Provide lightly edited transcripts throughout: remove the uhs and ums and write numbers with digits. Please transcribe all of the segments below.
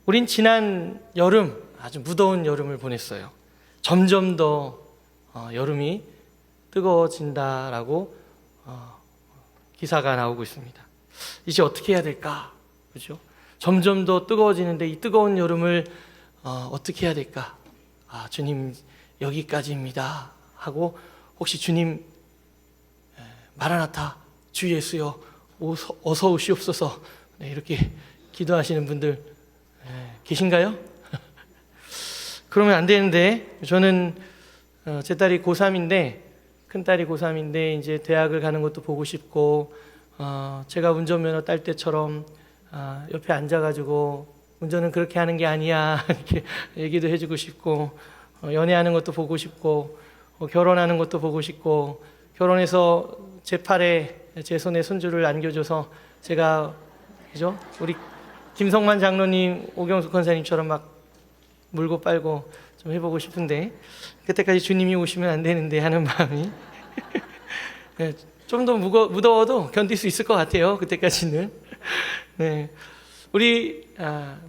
우린 지난 여름 아주 무더운 여름을 보냈어요. 점점 더 여름이 뜨거워진다라고 기사가 나오고 있습니다. 이제 어떻게 해야 될까? 그죠? 점점 더 뜨거워지는데 이 뜨거운 여름을 어떻게 해야 될까? 주님 여기까지입니다 하고, 혹시 주님 마라나타 주 예수여 어서 오시옵소서, 네, 이렇게 기도하시는 분들 계신가요? 그러면 안 되는데, 저는 제 딸이 고3인데, 큰딸이 고3인데 이제 대학을 가는 것도 보고 싶고, 제가 운전면허 딸 때처럼 옆에 앉아가지고 운전은 그렇게 하는 게 아니야 이렇게 얘기도 해주고 싶고, 연애하는 것도 보고 싶고, 결혼하는 것도 보고 싶고, 결혼해서 제 팔에 제 손에 손주를 안겨줘서 제가, 그죠? 우리 김성만 장로님, 오경숙 권사님처럼 막 물고 빨고 좀 해보고 싶은데, 그때까지 주님이 오시면 안 되는데 하는 마음이 네, 좀 더 무더워도 견딜 수 있을 것 같아요. 그때까지는. 네, 우리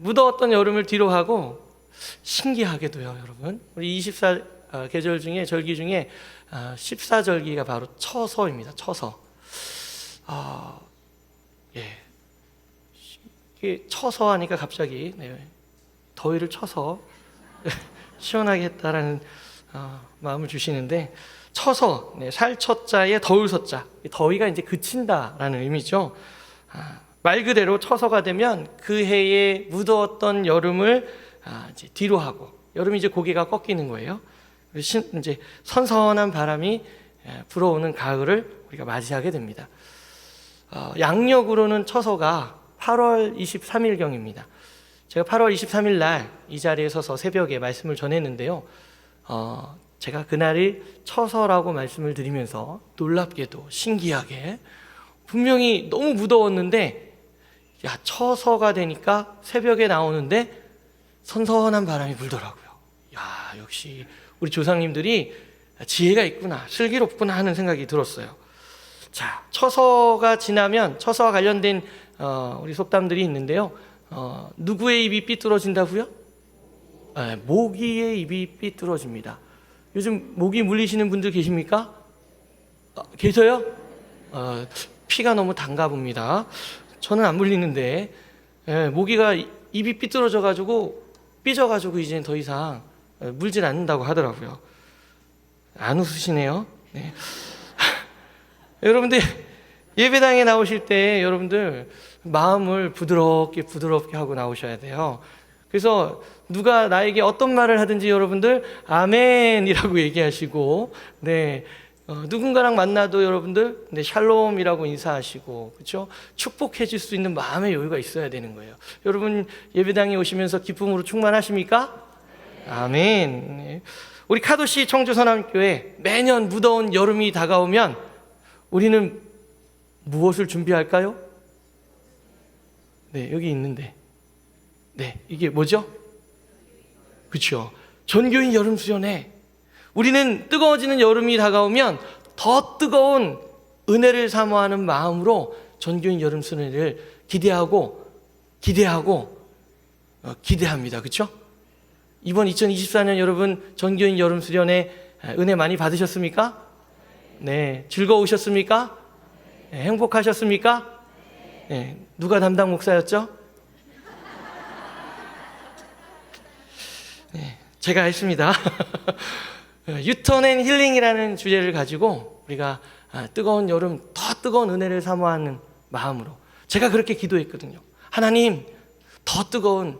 무더웠던 여름을 뒤로 하고, 신기하게도요, 여러분, 우리 24계절 중에, 절기 중에 14절기가 바로 처서입니다. 처서. 이게 처서 하니까 갑자기 더위를 쳐서 시원하게 했다라는 마음을 주시는데, 처서, 살처자에 더울 서자, 더위가 이제 그친다라는 의미죠. 말 그대로 처서가 되면 그 해에 무더웠던 여름을 이제 뒤로 하고, 여름이 이제 고개가 꺾이는 거예요. 이제 선선한 바람이 불어오는 가을을 우리가 맞이하게 됩니다. 양력으로는 처서가 8월 23일경입니다. 제가 8월 23일 날 이 자리에 서서 새벽에 말씀을 전했는데요. 제가 그날을 처서라고 말씀을 드리면서 놀랍게도 신기하게 분명히 너무 무더웠는데, 처서가 되니까 새벽에 나오는데 선선한 바람이 불더라고요. 역시 우리 조상님들이 지혜가 있구나, 슬기롭구나 하는 생각이 들었어요. 자, 처서가 지나면 처서와 관련된 우리 속담들이 있는데요. 누구의 입이 삐뚤어진다고요? 모기의 입이 삐뚤어집니다. 요즘 모기 물리시는 분들 계십니까? 계세요? 피가 너무 단가 봅니다. 저는 안 물리는데, 모기가 입이 삐뚤어져가지고 삐져가지고 이제는 더 이상 물질 않는다고 하더라고요. 안 웃으시네요. 네. 여러분들 예배당에 나오실 때 여러분들 마음을 부드럽게 하고 나오셔야 돼요. 그래서 누가 나에게 어떤 말을 하든지 여러분들 아멘이라고 얘기하시고, 네, 누군가랑 만나도 여러분들 샬롬이라고 인사하시고, 그렇죠? 축복해 줄 수 있는 마음의 여유가 있어야 되는 거예요. 여러분 예배당에 오시면서 기쁨으로 충만하십니까? 아멘. 네. 우리 카도시 청주선암교회 매년 무더운 여름이 다가오면 우리는 무엇을 준비할까요? 네, 여기 있는데, 네, 이게 뭐죠? 그렇죠. 전교인 여름 수련회. 우리는 뜨거워지는 여름이 다가오면 더 뜨거운 은혜를 사모하는 마음으로 전교인 여름 수련회를 기대합니다. 그렇죠? 이번 2024년 여러분 전교인 여름 수련회 은혜 많이 받으셨습니까? 네, 즐거우셨습니까? 네, 행복하셨습니까? 네, 누가 담당 목사였죠? 네, 제가 했습니다. 유턴 앤 힐링이라는 주제를 가지고 우리가 뜨거운 여름, 더 뜨거운 은혜를 사모하는 마음으로 제가 그렇게 기도했거든요. 하나님, 더 뜨거운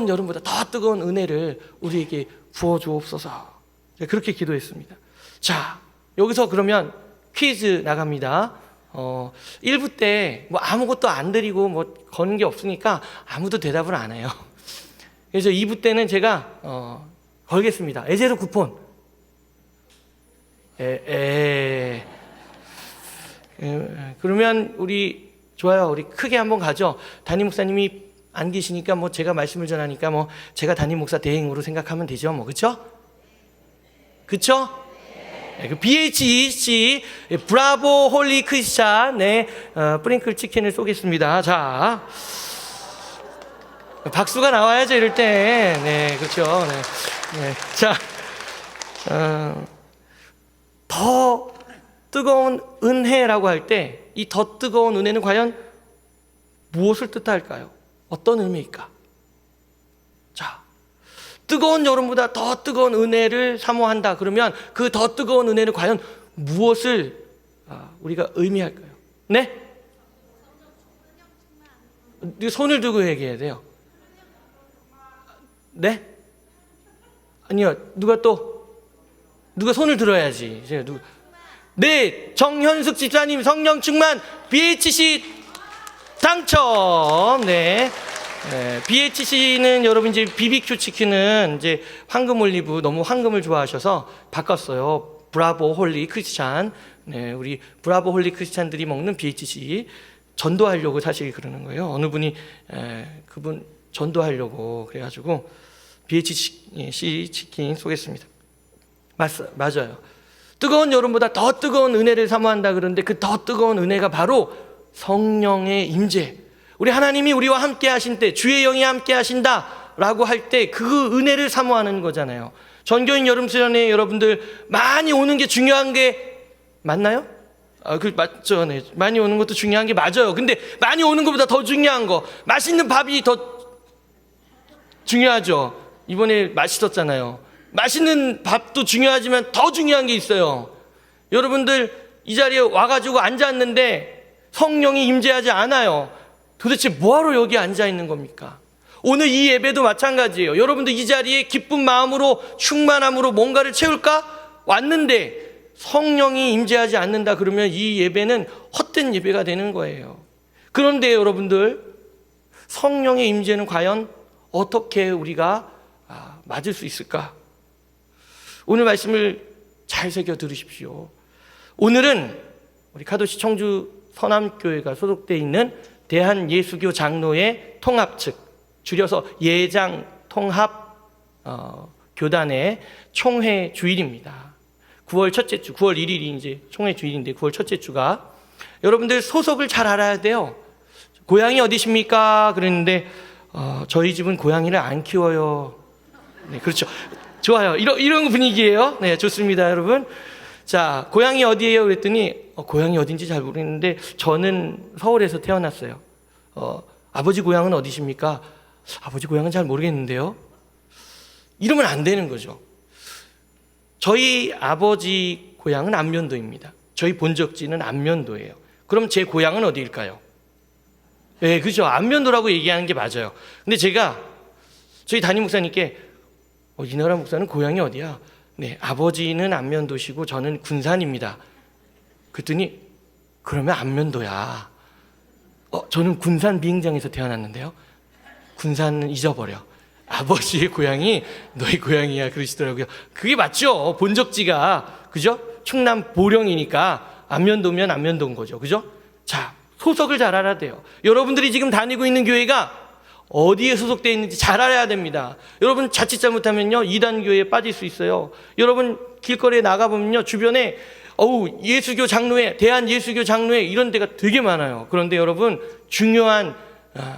여름보다 더 뜨거운 은혜를 우리에게 부어주옵소서. 그렇게 기도했습니다. 자, 여기서 그러면 퀴즈 나갑니다. 1부 때 뭐 아무것도 안 드리고 뭐 거는 게 없으니까 아무도 대답을 안 해요. 그래서 2부 때는 제가 걸겠습니다. 에제르 쿠폰. 그러면 우리 좋아요. 우리 크게 한번 가죠. 담임 목사님이 안 계시니까 뭐 제가 말씀을 전하니까 뭐 제가 담임 목사 대행으로 생각하면 되죠. 뭐 그렇죠? 그렇죠? 그 BHEC 브라보 홀리 크리스찬, 네, 프링클 치킨을 쏘겠습니다. 자, 박수가 나와야죠, 이럴 때. 네, 그렇죠. 네. 네. 자, 더 뜨거운 은혜라고 할 때 이 더 뜨거운 은혜는 과연 무엇을 뜻할까요? 어떤 의미일까? 자, 뜨거운 여름보다 더 뜨거운 은혜를 사모한다 그러면 그 더 뜨거운 은혜는 과연 무엇을 우리가 의미할까요? 네? 손을 들고 얘기해야 돼요. 네? 아니요. 누가 손을 들어야지. 네, 정현숙 집사님 성령 충만 BHC 당첨. 네. BHC는 여러분 이제 BBQ 치킨은 이제 황금 올리브 너무 황금을 좋아하셔서 바꿨어요. 브라보 홀리 크리스찬. 네, 우리 브라보 홀리 크리스찬들이 먹는 BHC 전도하려고 사실 그러는 거예요. 어느 분이 그분 전도하려고 그래가지고 BHC 치킨 쏘겠습니다. 맞아요. 뜨거운 여름보다 더 뜨거운 은혜를 사모한다 그러는데 그 더 뜨거운 은혜가 바로 성령의 임재. 우리 하나님이 우리와 함께 하신 때 주의 영이 함께 하신다라고 할 때 그 은혜를 사모하는 거잖아요. 전교인 여름수련회 여러분들 많이 오는 게 중요한 게 맞나요? 맞죠. 네. 많이 오는 것도 중요한 게 맞아요. 근데 많이 오는 것보다 더 중요한 거, 맛있는 밥이 더 중요하죠. 이번에 맛있었잖아요. 맛있는 밥도 중요하지만 더 중요한 게 있어요. 여러분들 이 자리에 와가지고 앉았는데 성령이 임재하지 않아요. 도대체 뭐하러 여기 앉아 있는 겁니까? 오늘 이 예배도 마찬가지예요. 여러분들 이 자리에 기쁜 마음으로 충만함으로 뭔가를 채울까? 왔는데 성령이 임재하지 않는다 그러면 이 예배는 헛된 예배가 되는 거예요. 그런데 여러분들 성령의 임재는 과연 어떻게 우리가 맞을 수 있을까? 오늘 말씀을 잘 새겨 들으십시오. 오늘은 우리 카도시 청주 서남교회가 소속되어 있는 대한예수교 장로회 통합 측, 줄여서 예장 통합 교단의 총회 주일입니다. 9월 첫째 주, 9월 1일이 이제 총회 주일인데 9월 첫째 주가 여러분들 소속을 잘 알아야 돼요. 고향이 어디십니까? 그랬는데 저희 집은 고양이를 안 키워요. 네, 그렇죠. 좋아요. 이런 분위기예요. 네, 좋습니다, 여러분. 자, 고향이 어디예요? 그랬더니 고향이 어딘지 잘 모르겠는데 저는 서울에서 태어났어요. 아버지 고향은 어디십니까? 아버지 고향은 잘 모르겠는데요. 이러면 안 되는 거죠. 저희 아버지 고향은 안면도입니다. 저희 본적지는 안면도예요. 그럼 제 고향은 어디일까요? 네, 그죠. 안면도라고 얘기하는 게 맞아요. 근데 제가 저희 담임 목사님께 이나라 목사는 고향이 어디야? 네, 아버지는 안면도시고 저는 군산입니다. 그랬더니 그러면 안면도야. 저는 군산 비행장에서 태어났는데요. 군산은 잊어버려. 아버지의 고향이 너희 고향이야 그러시더라고요. 그게 맞죠. 본적지가 그죠? 충남 보령이니까 안면도면 안면도인 거죠. 그죠? 자, 소속을 잘 알아야 돼요. 여러분들이 지금 다니고 있는 교회가 어디에 소속되어 있는지 잘 알아야 됩니다. 여러분 자칫 잘못하면요 2단 교회에 빠질 수 있어요. 여러분 길거리에 나가보면요 주변에 예수교 장로회, 대한예수교 장로회 이런 데가 되게 많아요. 그런데 여러분 중요한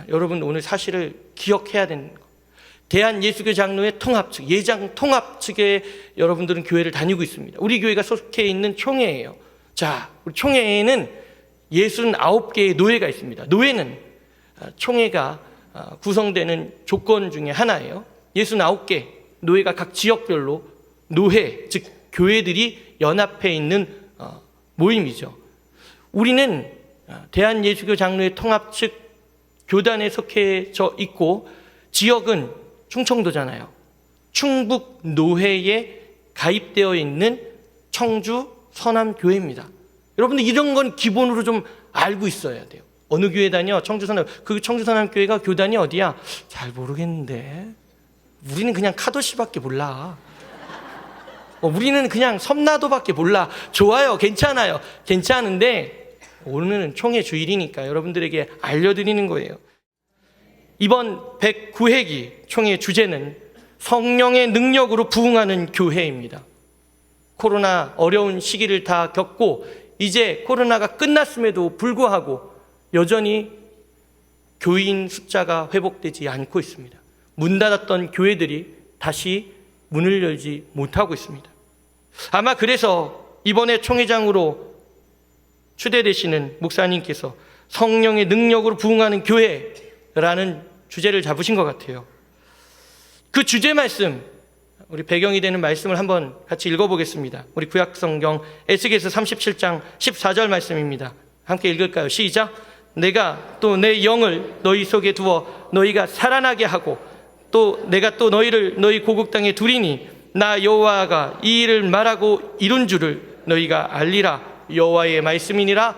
여러분 오늘 사실을 기억해야 되는 거. 대한예수교 장로회 통합 측, 예장 통합 측에 여러분들은 교회를 다니고 있습니다. 우리 교회가 속해 있는 총회예요. 자, 우리 총회에는 69개의 노회가 있습니다. 노회는 총회가 구성되는 조건 중에 하나예요. 69개 노회가 각 지역별로 노회, 즉 교회들이 연합해 있는 모임이죠. 우리는 대한예수교 장로회 통합 측 교단에 속해져 있고 지역은 충청도잖아요. 충북 노회에 가입되어 있는 청주 서남교회입니다. 여러분들 이런 건 기본으로 좀 알고 있어야 돼요. 어느 교회 다녀? 청주서남. 그 청주서남교회가 교단이 어디야? 잘 모르겠는데. 우리는 그냥 카도시밖에 몰라. 우리는 그냥 섬나도밖에 몰라. 좋아요. 괜찮아요. 괜찮은데 오늘은 총회 주일이니까 여러분들에게 알려드리는 거예요. 이번 109회기 총회 주제는 성령의 능력으로 부흥하는 교회입니다. 코로나 어려운 시기를 다 겪고 이제 코로나가 끝났음에도 불구하고 여전히 교인 숫자가 회복되지 않고 있습니다. 문 닫았던 교회들이 다시 문을 열지 못하고 있습니다. 아마 그래서 이번에 총회장으로 추대되시는 목사님께서 성령의 능력으로 부흥하는 교회라는 주제를 잡으신 것 같아요. 그 주제 말씀, 우리 배경이 되는 말씀을 한번 같이 읽어보겠습니다. 우리 구약성경 에스겔서 37장 14절 말씀입니다. 함께 읽을까요? 시작. 내가 또 내 영을 너희 속에 두어 너희가 살아나게 하고 또 내가 또 너희를 너희 고국 땅에 두리니 나 여호와가 이 일을 말하고 이룬 줄을 너희가 알리라. 여호와의 말씀이니라.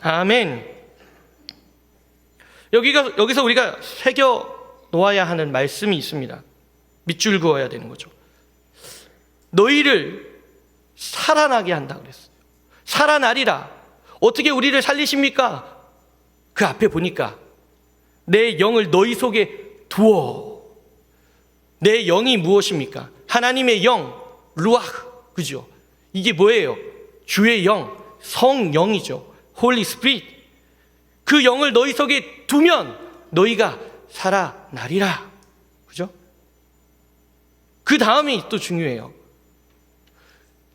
아멘. 여기서 우리가 새겨 놓아야 하는 말씀이 있습니다. 밑줄 그어야 되는 거죠. 너희를 살아나게 한다 그랬어요. 살아나리라. 어떻게 우리를 살리십니까? 그 앞에 보니까 내 영을 너희 속에 두어. 내 영이 무엇입니까? 하나님의 영, 루아흐, 그죠? 이게 뭐예요? 주의 영, 성령이죠. 홀리 스피릿. 그 영을 너희 속에 두면 너희가 살아나리라. 그죠? 그 다음이 또 중요해요.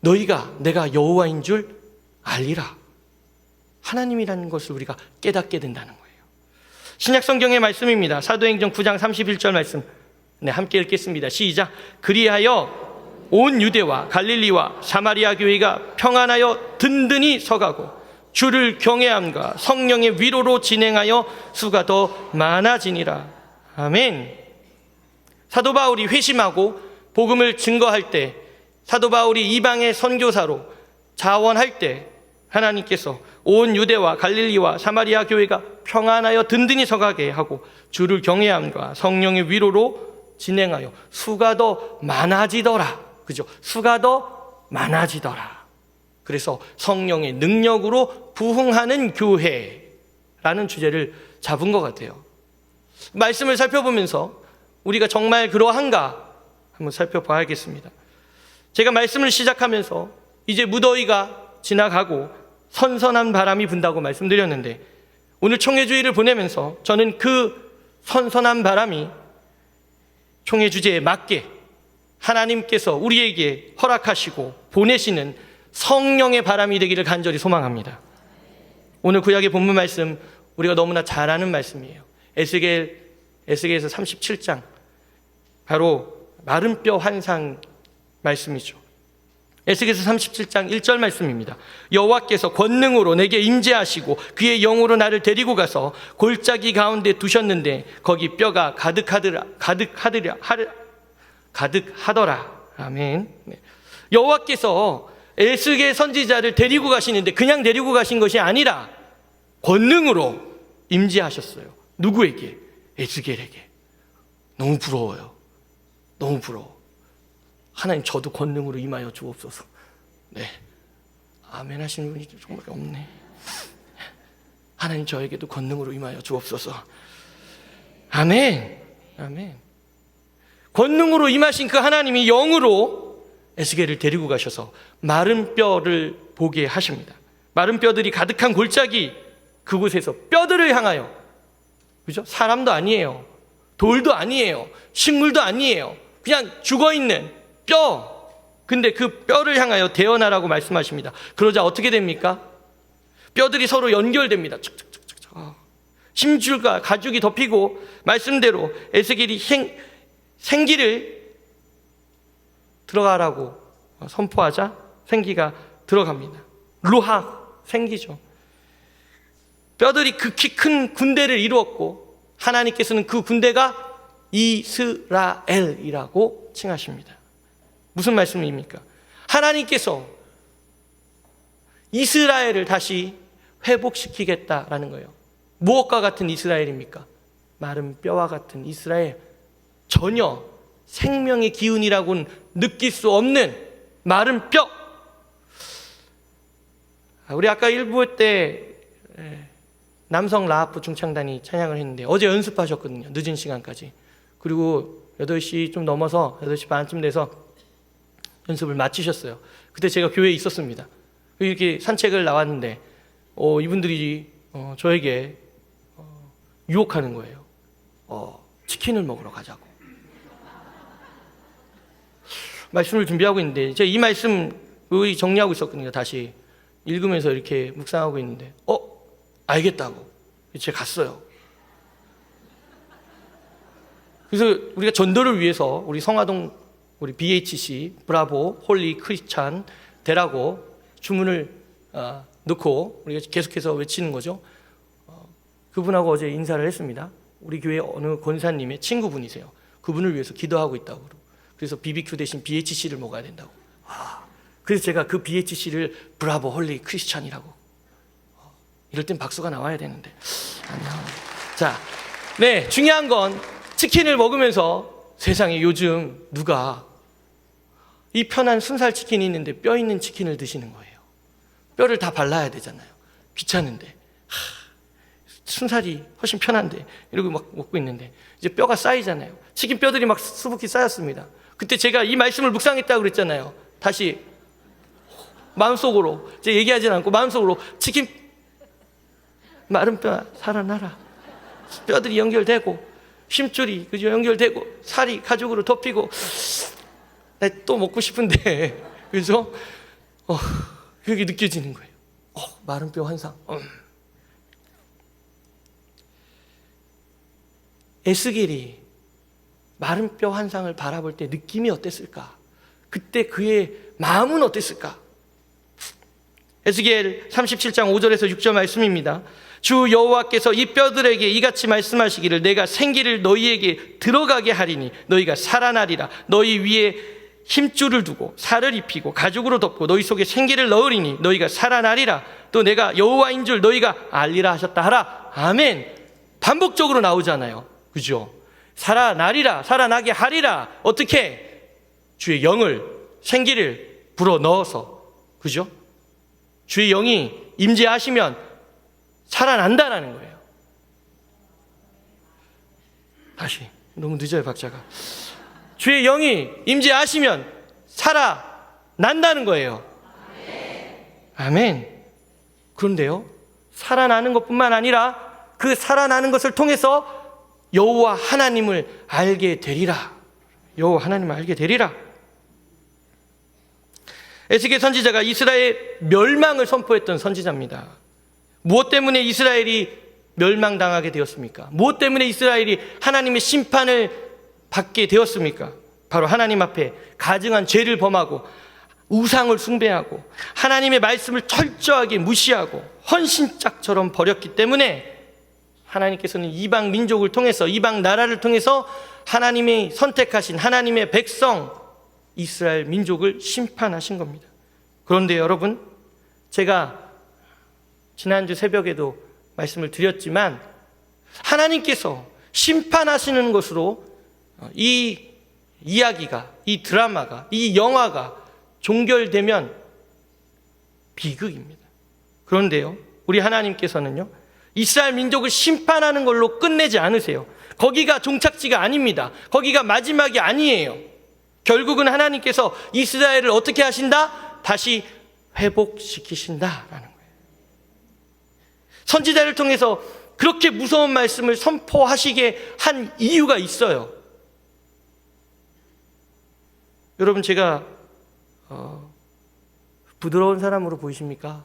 너희가 내가 여호와인 줄 알리라. 하나님이라는 것을 우리가 깨닫게 된다는 거예요. 신약성경의 말씀입니다. 사도행전 9장 31절 말씀. 네, 함께 읽겠습니다. 시작. 그리하여 온 유대와 갈릴리와 사마리아 교회가 평안하여 든든히 서가고 주를 경외함과 성령의 위로로 진행하여 수가 더 많아지니라. 아멘. 사도 바울이 회심하고 복음을 증거할 때, 사도 바울이 이방의 선교사로 자원할 때 하나님께서 온 유대와 갈릴리와 사마리아 교회가 평안하여 든든히 서가게 하고 주를 경외함과 성령의 위로로 진행하여 수가 더 많아지더라. 그죠? 수가 더 많아지더라. 그래서 성령의 능력으로 부흥하는 교회라는 주제를 잡은 것 같아요. 말씀을 살펴보면서 우리가 정말 그러한가 한번 살펴봐야겠습니다. 제가 말씀을 시작하면서 이제 무더위가 지나가고 선선한 바람이 분다고 말씀드렸는데, 오늘 총회주의를 보내면서 저는 그 선선한 바람이 총회 주제에 맞게 하나님께서 우리에게 허락하시고 보내시는 성령의 바람이 되기를 간절히 소망합니다. 오늘 구약의 본문 말씀 우리가 너무나 잘 아는 말씀이에요. 에스겔에서 37장, 바로 마른 뼈 환상 말씀이죠. 에스겔서 37장 1절 말씀입니다. 여호와께서 권능으로 내게 임재하시고 그의 영으로 나를 데리고 가서 골짜기 가운데 두셨는데 거기 뼈가 가득하더라. 아멘. 여호와께서 에스겔 선지자를 데리고 가시는데 그냥 데리고 가신 것이 아니라 권능으로 임재하셨어요. 누구에게? 에스겔에게. 너무 부러워요. 너무 부러워. 하나님, 저도 권능으로 임하여 주옵소서. 네, 아멘 하시는 분이 정말 없네. 하나님, 저에게도 권능으로 임하여 주옵소서. 아멘. 아멘. 권능으로 임하신 그 하나님이 영으로 에스겔을 데리고 가셔서 마른 뼈를 보게 하십니다. 마른 뼈들이 가득한 골짜기 그곳에서 뼈들을 향하여, 그죠? 사람도 아니에요, 돌도 아니에요, 식물도 아니에요, 그냥 죽어있는 뼈. 근데 그 뼈를 향하여 대언하라고 말씀하십니다. 그러자 어떻게 됩니까? 뼈들이 서로 연결됩니다. 심줄과 가죽이 덮이고, 말씀대로 에스겔이 생기를 들어가라고 선포하자 생기가 들어갑니다. 루하, 생기죠. 뼈들이 극히 큰 군대를 이루었고, 하나님께서는 그 군대가 이스라엘이라고 칭하십니다. 무슨 말씀입니까? 하나님께서 이스라엘을 다시 회복시키겠다라는 거예요. 무엇과 같은 이스라엘입니까? 마른 뼈와 같은 이스라엘. 전혀 생명의 기운이라고는 느낄 수 없는 마른 뼈. 우리 아까 1부 때 남성 라하프 중창단이 찬양을 했는데 어제 연습하셨거든요. 늦은 시간까지. 그리고 8시 좀 넘어서 8시 반쯤 돼서 연습을 마치셨어요. 그때 제가 교회에 있었습니다. 이렇게 산책을 나왔는데 이분들이 저에게 유혹하는 거예요. 치킨을 먹으러 가자고. 말씀을 준비하고 있는데 제가 이 말씀 정리하고 있었거든요. 다시 읽으면서 이렇게 묵상하고 있는데 알겠다고 제가 갔어요. 그래서 우리가 전도를 위해서 우리 성화동 우리 BHC 브라보 홀리 크리스찬 대라고 주문을 넣고 우리가 계속해서 외치는 거죠. 그분하고 어제 인사를 했습니다. 우리 교회 어느 권사님의 친구분이세요. 그분을 위해서 기도하고 있다고. 그래서 BBQ 대신 BHC를 먹어야 된다고. 그래서 제가 그 BHC를 브라보 홀리 크리스찬이라고. 이럴 땐 박수가 나와야 되는데 안 나와요. 자, 네, 중요한 건 치킨을 먹으면서 세상에 요즘 누가 이 편한 순살 치킨이 있는데 뼈 있는 치킨을 드시는 거예요. 뼈를 다 발라야 되잖아요. 귀찮은데. 순살이 훨씬 편한데 이러고 막 먹고 있는데 이제 뼈가 쌓이잖아요. 치킨 뼈들이 막 수북히 쌓였습니다. 그때 제가 이 말씀을 묵상했다고 그랬잖아요. 다시 마음속으로 제가 얘기하지 않고 마음속으로 치킨 마른 뼈 살아나라. 뼈들이 연결되고 힘줄이 그죠 연결되고 살이 가죽으로 덮이고 나 또 먹고 싶은데 그죠? 그게 느껴지는 거예요. 마른 뼈 환상. 에스겔이 마른 뼈 환상을 바라볼 때 느낌이 어땠을까? 그때 그의 마음은 어땠을까? 에스겔 37장 5절에서 6절 말씀입니다. 주 여호와께서 이 뼈들에게 이같이 말씀하시기를 내가 생기를 너희에게 들어가게 하리니 너희가 살아나리라. 너희 위에 힘줄을 두고 살을 입히고 가죽으로 덮고 너희 속에 생기를 넣으리니 너희가 살아나리라. 또 내가 여호와인 줄 너희가 알리라 하셨다 하라. 아멘. 반복적으로 나오잖아요. 그죠? 살아나리라, 살아나게 하리라. 어떻게? 주의 영을, 생기를 불어 넣어서. 그죠? 주의 영이 임재하시면 살아난다라는 거예요. 다시, 너무 늦어요, 박자가. 주의 영이 임재하시면 살아난다는 거예요. 아멘. 그런데요, 살아나는 것뿐만 아니라 그 살아나는 것을 통해서 여호와 하나님을 알게 되리라. 여호와 하나님을 알게 되리라. 에스겔 선지자가 이스라엘 멸망을 선포했던 선지자입니다. 무엇 때문에 이스라엘이 멸망당하게 되었습니까? 무엇 때문에 이스라엘이 하나님의 심판을 받게 되었습니까? 바로 하나님 앞에 가증한 죄를 범하고 우상을 숭배하고 하나님의 말씀을 철저하게 무시하고 헌신짝처럼 버렸기 때문에 하나님께서는 이방 민족을 통해서 이방 나라를 통해서 하나님이 선택하신 하나님의 백성 이스라엘 민족을 심판하신 겁니다. 그런데 여러분, 제가 지난주 새벽에도 말씀을 드렸지만 하나님께서 심판하시는 것으로 이 이야기가, 이 드라마가, 이 영화가 종결되면 비극입니다. 그런데요, 우리 하나님께서는요, 이스라엘 민족을 심판하는 걸로 끝내지 않으세요. 거기가 종착지가 아닙니다. 거기가 마지막이 아니에요. 결국은 하나님께서 이스라엘을 어떻게 하신다? 다시 회복시키신다라는 거예요. 선지자를 통해서 그렇게 무서운 말씀을 선포하시게 한 이유가 있어요. 여러분, 제가 부드러운 사람으로 보이십니까?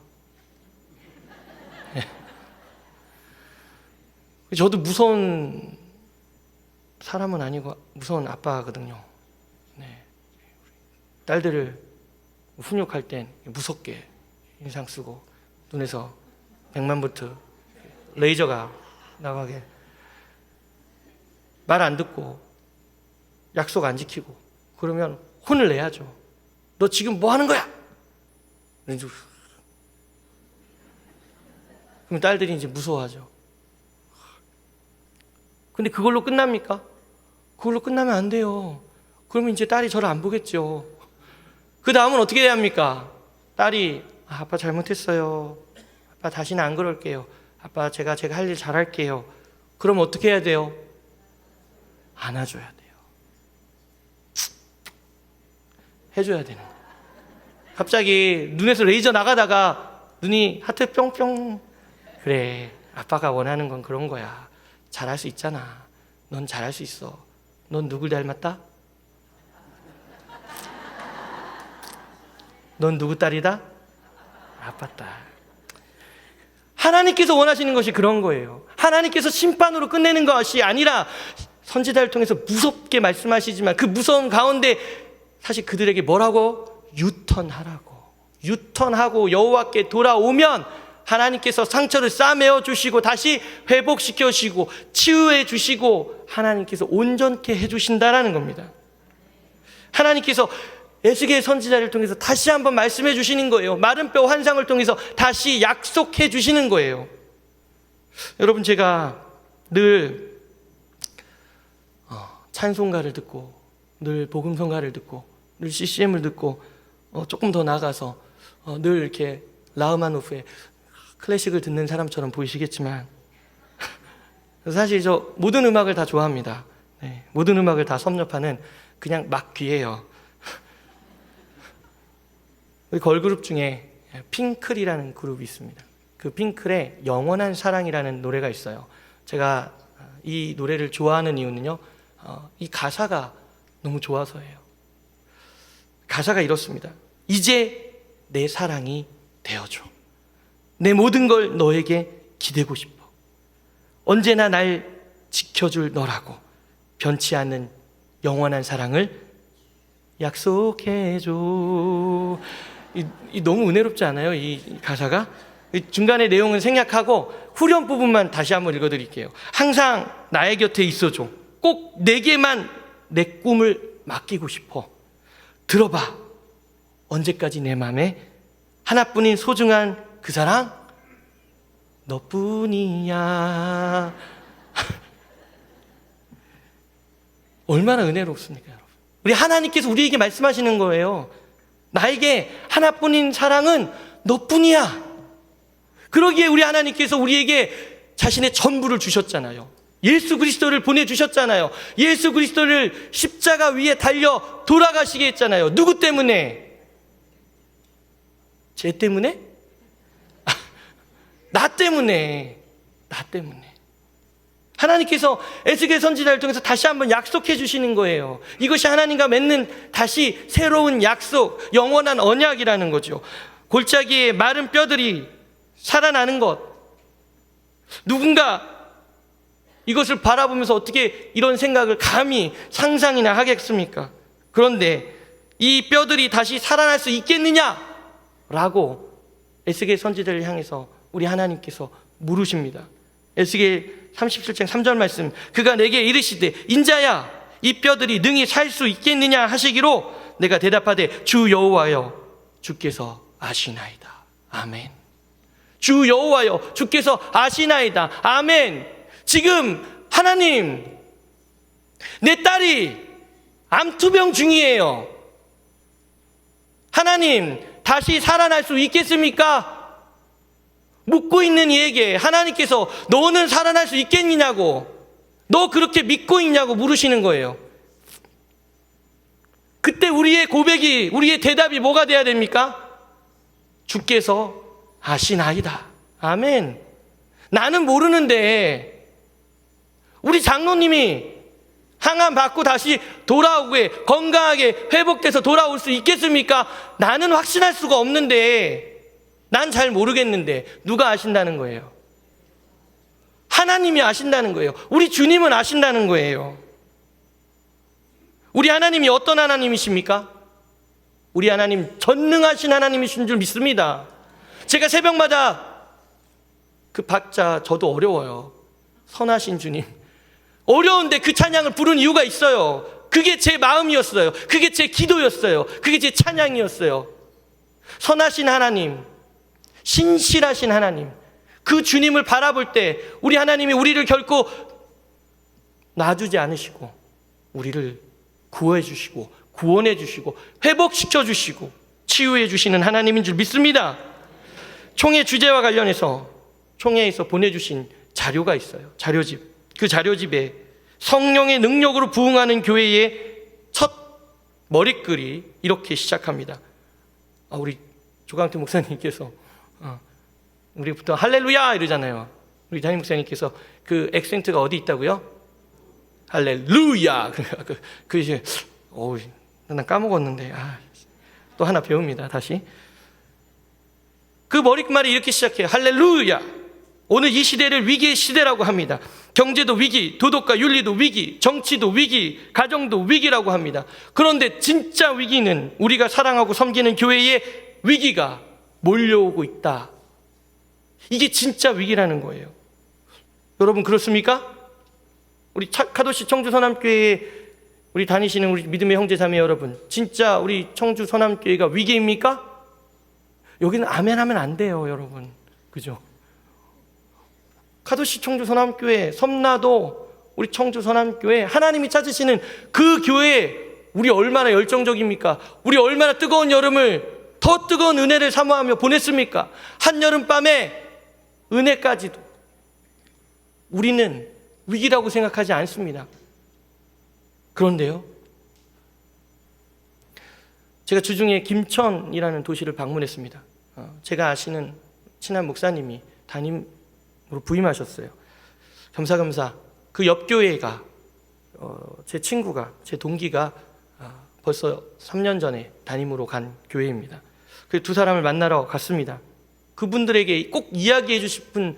저도 무서운 사람은 아니고 무서운 아빠거든요. 네. 딸들을 훈육할 땐 무섭게 인상 쓰고 눈에서 100만 볼트 레이저가 나가게 말 안 듣고 약속 안 지키고 그러면 혼을 내야죠. 너 지금 뭐 하는 거야? 그럼 딸들이 이제 무서워하죠. 근데 그걸로 끝납니까? 그걸로 끝나면 안 돼요. 그러면 이제 딸이 저를 안 보겠죠. 그 다음은 어떻게 해야 합니까? 딸이 아빠 잘못했어요. 아빠 다시는 안 그럴게요. 아빠 제가 할 일 잘할게요. 그럼 어떻게 해야 돼요? 안아줘야 돼요. 해줘야 되는 거예요. 갑자기 눈에서 레이저 나가다가 눈이 하트 뿅뿅. 그래, 아빠가 원하는 건 그런 거야. 잘할 수 있잖아. 넌 잘할 수 있어. 넌 누굴 닮았다? 넌 누구 딸이다? 아빠 딸. 하나님께서 원하시는 것이 그런 거예요. 하나님께서 심판으로 끝내는 것이 아니라 선지자를 통해서 무섭게 말씀하시지만 그 무서운 가운데 사실 그들에게 뭐라고? 유턴하고 여호와께 돌아오면 하나님께서 상처를 싸매어 주시고 다시 회복시켜 주시고 치유해 주시고 하나님께서 온전케 해 주신다라는 겁니다. 하나님께서 에스겔 선지자를 통해서 다시 한번 말씀해 주시는 거예요. 마른 뼈 환상을 통해서 다시 약속해 주시는 거예요. 여러분, 제가 늘 찬송가를 듣고 늘 복음성가를 듣고 늘 CCM을 듣고 조금 더 나아가서 늘 이렇게 라흐마노프의 클래식을 듣는 사람처럼 보이시겠지만 사실 저 모든 음악을 다 좋아합니다. 네, 모든 음악을 다 섭렵하는 그냥 막 귀예요. 걸그룹 중에 핑클이라는 그룹이 있습니다. 그 핑클의 영원한 사랑이라는 노래가 있어요. 제가 이 노래를 좋아하는 이유는요, 이 가사가 너무 좋아서예요. 가사가 이렇습니다. 이제 내 사랑이 되어줘. 내 모든 걸 너에게 기대고 싶어. 언제나 날 지켜줄 너라고 변치 않는 영원한 사랑을 약속해줘. 이 너무 은혜롭지 않아요? 이 가사가? 중간에 내용은 생략하고 후렴 부분만 다시 한번 읽어드릴게요. 항상 나의 곁에 있어줘. 꼭 내게만 내 꿈을 맡기고 싶어. 들어봐. 언제까지 내 맘에 하나뿐인 소중한 그 사랑? 너뿐이야. 얼마나 은혜롭습니까, 여러분? 우리 하나님께서 우리에게 말씀하시는 거예요. 나에게 하나뿐인 사랑은 너뿐이야. 그러기에 우리 하나님께서 우리에게 자신의 전부를 주셨잖아요. 예수 그리스도를 보내주셨잖아요. 예수 그리스도를 십자가 위에 달려 돌아가시게 했잖아요. 누구 때문에? 쟤 때문에? 나 때문에. 하나님께서 에스겔 선지자를 통해서 다시 한번 약속해 주시는 거예요. 이것이 하나님과 맺는 다시 새로운 약속, 영원한 언약이라는 거죠. 골짜기에 마른 뼈들이 살아나는 것. 누군가 이것을 바라보면서 어떻게 이런 생각을 감히 상상이나 하겠습니까? 그런데 이 뼈들이 다시 살아날 수 있겠느냐라고 에스겔 선지자를 향해서 우리 하나님께서 물으십니다. 에스겔 37장 3절 말씀, 그가 내게 이르시되 인자야 이 뼈들이 능히 살 수 있겠느냐 하시기로 내가 대답하되 주 여호와여 주께서 아시나이다. 아멘. 주 여호와여 주께서 아시나이다. 아멘. 지금 하나님, 내 딸이 암투병 중이에요. 하나님, 다시 살아날 수 있겠습니까? 묻고 있는 이에게 하나님께서 너는 살아날 수 있겠느냐고, 너 그렇게 믿고 있냐고 물으시는 거예요. 그때 우리의 고백이, 우리의 대답이 뭐가 돼야 됩니까? 주께서 아시나이다. 아멘. 나는 모르는데 우리 장로님이 항암 받고 다시 돌아오게 건강하게 회복돼서 돌아올 수 있겠습니까? 나는 확신할 수가 없는데, 난 잘 모르겠는데 누가 아신다는 거예요? 하나님이 아신다는 거예요. 우리 주님은 아신다는 거예요. 우리 하나님이 어떤 하나님이십니까? 우리 하나님 전능하신 하나님이신 줄 믿습니다. 제가 새벽마다 그 박자 저도 어려워요. 선하신 주님, 어려운데 그 찬양을 부른 이유가 있어요. 그게 제 마음이었어요. 그게 제 기도였어요. 그게 제 찬양이었어요. 선하신 하나님, 신실하신 하나님, 그 주님을 바라볼 때 우리 하나님이 우리를 결코 놔주지 않으시고 우리를 구해 주시고 구원해 주시고 회복시켜 주시고 치유해 주시는 하나님인 줄 믿습니다. 총회 주제와 관련해서 총회에서 보내주신 자료가 있어요. 자료집. 그 자료집에 성령의 능력으로 부흥하는 교회의 첫 머릿글이 이렇게 시작합니다. 우리 조강태 목사님께서 우리부터 할렐루야 이러잖아요. 우리 담임 목사님께서 그 액센트가 어디 있다고요? 할렐루야. 이제 난 까먹었는데 또 하나 배웁니다. 다시. 그 머릿말이 이렇게 시작해요. 할렐루야. 오늘 이 시대를 위기의 시대라고 합니다. 경제도 위기, 도덕과 윤리도 위기, 정치도 위기, 가정도 위기라고 합니다. 그런데 진짜 위기는 우리가 사랑하고 섬기는 교회의 위기가 몰려오고 있다. 이게 진짜 위기라는 거예요. 여러분 그렇습니까? 우리 카도시 청주서남교회에 우리 다니시는 우리 믿음의 형제자매 여러분, 진짜 우리 청주서남교회가 위기입니까? 여기는 아멘 하면 안 돼요, 여러분. 그죠? 카도시 청주서남교회, 섬나도 우리 청주서남교회, 하나님이 찾으시는 그 교회에 우리 얼마나 열정적입니까? 우리 얼마나 뜨거운 여름을 더 뜨거운 은혜를 사모하며 보냈습니까? 한여름밤에 은혜까지도 우리는 위기라고 생각하지 않습니다. 그런데요, 제가 주중에 김천이라는 도시를 방문했습니다. 제가 아시는 친한 목사님이 담임으로 부임하셨어요. 겸사겸사 그 옆 교회가 제 친구가, 제 동기가 벌써 3년 전에 담임으로 간 교회입니다. 그 두 사람을 만나러 갔습니다. 그분들에게 꼭 이야기해 주고 싶은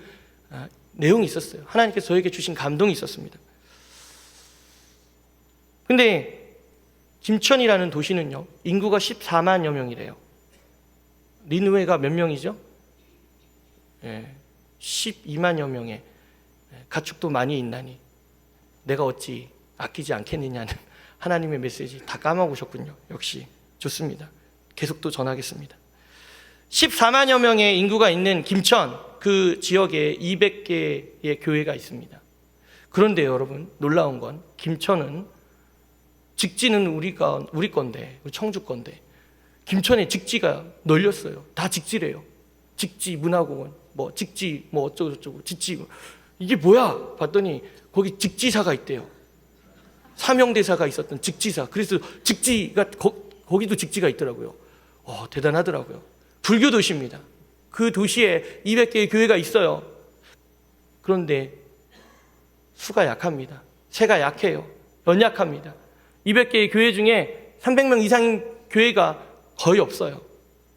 내용이 있었어요. 하나님께서 저에게 주신 감동이 있었습니다. 근데 김천이라는 도시는요, 인구가 14만여 명이래요. 리누에가 몇 명이죠? 12만여 명의 가축도 많이 있나니 내가 어찌 아끼지 않겠느냐는 하나님의 메시지 다 까먹으셨군요. 역시 좋습니다. 계속 또 전하겠습니다. 14만여 명의 인구가 있는 김천, 그 지역에 200개의 교회가 있습니다. 그런데 여러분, 놀라운 건 김천은 직지는 우리 건데, 우리 청주 건데 김천에 직지가 널렸어요. 다 직지래요. 직지 문화공원, 직지 어쩌고저쩌고, 직지 이게 뭐야? 봤더니 거기 직지사가 있대요. 사명대사가 있었던 직지사. 그래서 직지가 거기도 직지가 있더라고요. 대단하더라고요. 불교 도시입니다. 그 도시에 200개의 교회가 있어요. 그런데 수가 약합니다. 새가 약해요. 연약합니다. 200개의 교회 중에 300명 이상인 교회가 거의 없어요.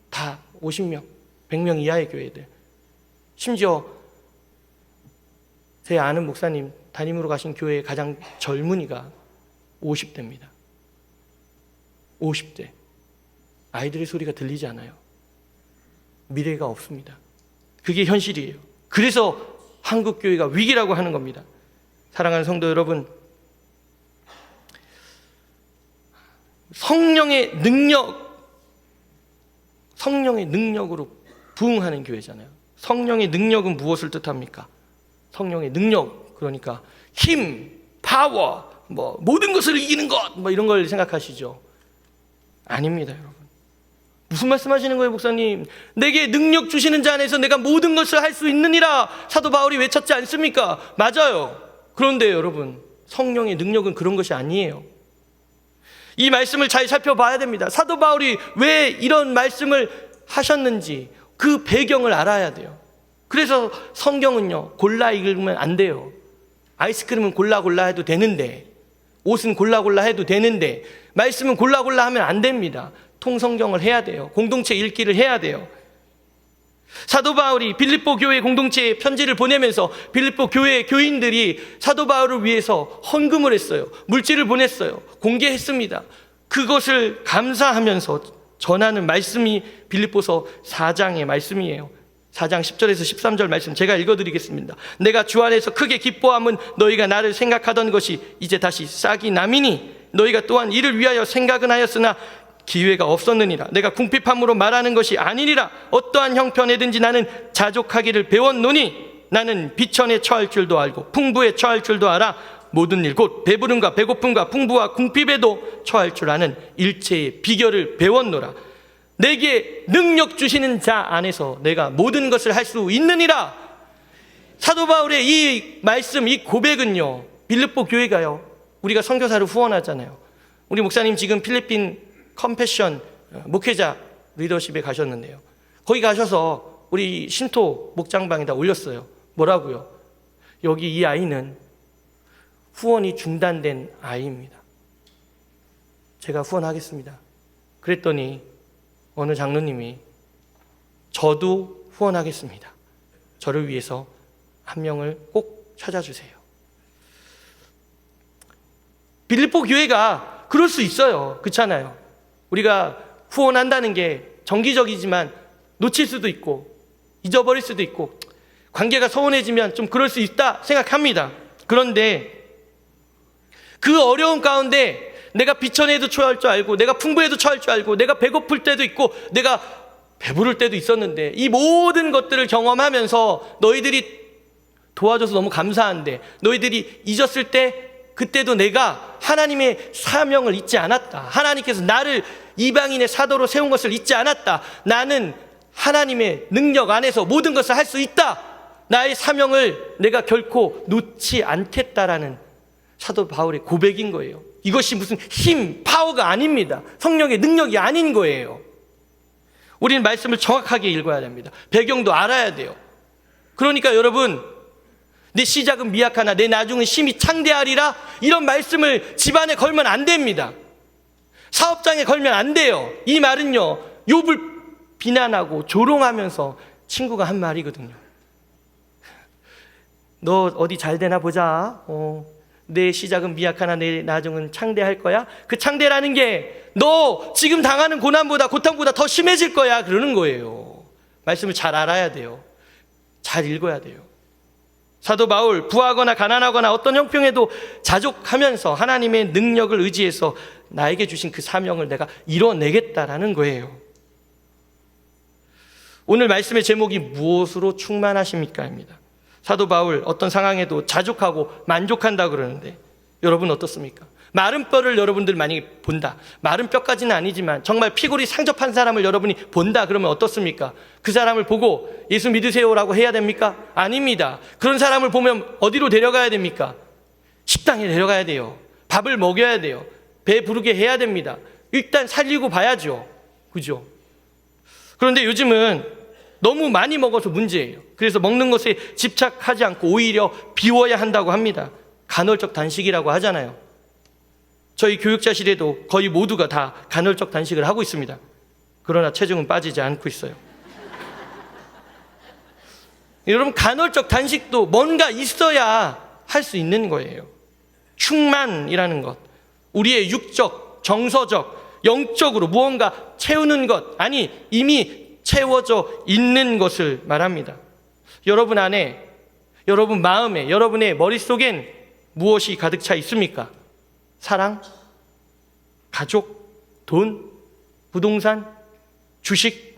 다 50명, 100명 이하의 교회들. 심지어 제 아는 목사님 담임으로 가신 교회의 가장 젊은이가 50대입니다. 50대. 아이들의 소리가 들리지 않아요. 미래가 없습니다. 그게 현실이에요. 그래서 한국교회가 위기라고 하는 겁니다. 사랑하는 성도 여러분, 성령의 능력으로 부응하는 교회잖아요. 성령의 능력은 무엇을 뜻합니까? 성령의 능력, 그러니까 힘, 파워, 모든 것을 이기는 것, 이런 걸 생각하시죠? 아닙니다, 여러분. 무슨 말씀하시는 거예요, 목사님? 내게 능력 주시는 자 안에서 내가 모든 것을 할 수 있느니라 사도 바울이 외쳤지 않습니까? 맞아요. 그런데 여러분, 성령의 능력은 그런 것이 아니에요. 이 말씀을 잘 살펴봐야 됩니다. 사도 바울이 왜 이런 말씀을 하셨는지 그 배경을 알아야 돼요. 그래서 성경은요, 골라 읽으면 안 돼요. 아이스크림은 골라 해도 되는데, 옷은 골라 해도 되는데, 말씀은 골라 하면 안 됩니다. 통성경을 해야 돼요. 공동체 읽기를 해야 돼요. 사도 바울이 빌립보 교회 공동체에 편지를 보내면서 빌립보 교회 교인들이 사도 바울을 위해서 헌금을 했어요. 물질을 보냈어요. 공개했습니다. 그것을 감사하면서 전하는 말씀이 빌립보서 4장의 말씀이에요. 4장 10절에서 13절 말씀 제가 읽어드리겠습니다. 내가 주 안에서 크게 기뻐함은 너희가 나를 생각하던 것이 이제 다시 싹이 남이니 너희가 또한 이를 위하여 생각은 하였으나 기회가 없었느니라. 내가 궁핍함으로 말하는 것이 아니니라. 어떠한 형편에든지 나는 자족하기를 배웠노니 나는 비천에 처할 줄도 알고 풍부에 처할 줄도 알아. 모든 일 곧 배부름과 배고픔과 풍부와 궁핍에도 처할 줄 아는 일체의 비결을 배웠노라. 내게 능력 주시는 자 안에서 내가 모든 것을 할 수 있느니라. 사도 바울의 이 말씀, 이 고백은요, 빌립보 교회가요, 우리가 선교사를 후원하잖아요. 우리 목사님 지금 필리핀 컴패션 목회자 리더십에 가셨는데요, 거기 가셔서 우리 신토 목장방에다 올렸어요. 뭐라고요? 여기 이 아이는 후원이 중단된 아이입니다. 제가 후원하겠습니다. 그랬더니 어느 장로님이 저도 후원하겠습니다. 저를 위해서 한 명을 꼭 찾아주세요. 빌립보 교회가 그럴 수 있어요. 그렇잖아요. 우리가 후원한다는 게 정기적이지만 놓칠 수도 있고 잊어버릴 수도 있고 관계가 소원해지면 좀 그럴 수 있다 생각합니다. 그런데 그 어려운 가운데 내가 비천해도 처할 줄 알고 내가 풍부해도 처할 줄 알고 내가 배고플 때도 있고 내가 배부를 때도 있었는데 이 모든 것들을 경험하면서 너희들이 도와줘서 너무 감사한데 너희들이 잊었을 때 그때도 내가 하나님의 사명을 잊지 않았다. 하나님께서 나를 이방인의 사도로 세운 것을 잊지 않았다. 나는 하나님의 능력 안에서 모든 것을 할 수 있다. 나의 사명을 내가 결코 놓지 않겠다라는 사도 바울의 고백인 거예요. 이것이 무슨 힘, 파워가 아닙니다. 성령의 능력이 아닌 거예요. 우리는 말씀을 정확하게 읽어야 됩니다. 배경도 알아야 돼요. 그러니까 여러분, 내 시작은 미약하나 내 나중은 심히 창대하리라, 이런 말씀을 집안에 걸면 안 됩니다. 사업장에 걸면 안 돼요. 이 말은요, 욥을 비난하고 조롱하면서 친구가 한 말이거든요. 너 어디 잘 되나 보자. 내 시작은 미약하나 내 나중은 창대할 거야. 그 창대라는 게 너 지금 당하는 고통보다 더 심해질 거야, 그러는 거예요. 말씀을 잘 알아야 돼요. 잘 읽어야 돼요. 사도 바울, 부하거나 가난하거나 어떤 형편에도 자족하면서 하나님의 능력을 의지해서 나에게 주신 그 사명을 내가 이뤄내겠다라는 거예요. 오늘 말씀의 제목이 무엇으로 충만하십니까?입니다. 사도 바울 어떤 상황에도 자족하고 만족한다 그러는데 여러분 어떻습니까? 마른 뼈를 여러분들 만약에 본다. 마른 뼈까지는 아니지만 정말 피골이 상접한 사람을 여러분이 본다 그러면 어떻습니까? 그 사람을 보고 예수 믿으세요라고 해야 됩니까? 아닙니다. 그런 사람을 보면 어디로 데려가야 됩니까? 식당에 데려가야 돼요. 밥을 먹여야 돼요. 배 부르게 해야 됩니다. 일단 살리고 봐야죠. 그죠? 그런데 요즘은 너무 많이 먹어서 문제예요. 그래서 먹는 것에 집착하지 않고 오히려 비워야 한다고 합니다. 간헐적 단식이라고 하잖아요. 저희 교육자실에도 거의 모두가 다 간헐적 단식을 하고 있습니다. 그러나 체중은 빠지지 않고 있어요. 여러분, 간헐적 단식도 뭔가 있어야 할 수 있는 거예요. 충만이라는 것, 우리의 육적, 정서적, 영적으로 무언가 채우는 것, 아니 이미 채워져 있는 것을 말합니다. 여러분 안에, 여러분 마음에, 여러분의 머릿속엔 무엇이 가득 차 있습니까? 사랑, 가족, 돈, 부동산, 주식,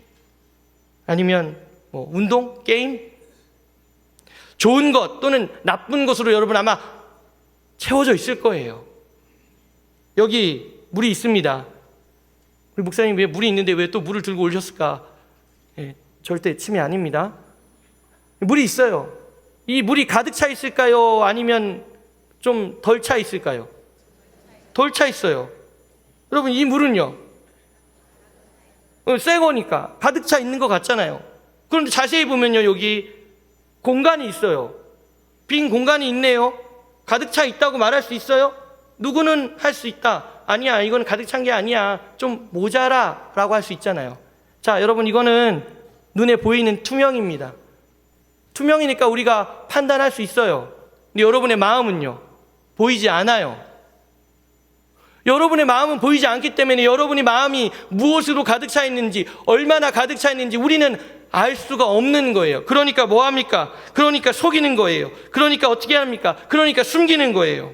아니면 운동, 게임? 좋은 것 또는 나쁜 것으로 여러분 아마 채워져 있을 거예요. 여기 물이 있습니다. 우리 목사님 왜 물이 있는데 왜 또 물을 들고 오셨을까? 절대 침이 아닙니다. 물이 있어요. 이 물이 가득 차 있을까요? 아니면 좀 덜 차 있을까요? 덜 차 있어요. 여러분, 이 물은요, 새 거니까 가득 차 있는 것 같잖아요. 그런데 자세히 보면요, 여기 공간이 있어요. 빈 공간이 있네요. 가득 차 있다고 말할 수 있어요? 누구는 할 수 있다. 아니야, 이건 가득 찬 게 아니야. 좀 모자라 라고 할 수 있잖아요. 자, 여러분, 이거는 눈에 보이는 투명입니다. 투명이니까 우리가 판단할 수 있어요. 근데 여러분의 마음은요, 보이지 않아요. 여러분의 마음은 보이지 않기 때문에 여러분의 마음이 무엇으로 가득 차 있는지, 얼마나 가득 차 있는지 우리는 알 수가 없는 거예요. 그러니까 뭐 합니까? 그러니까 속이는 거예요. 그러니까 어떻게 합니까? 그러니까 숨기는 거예요.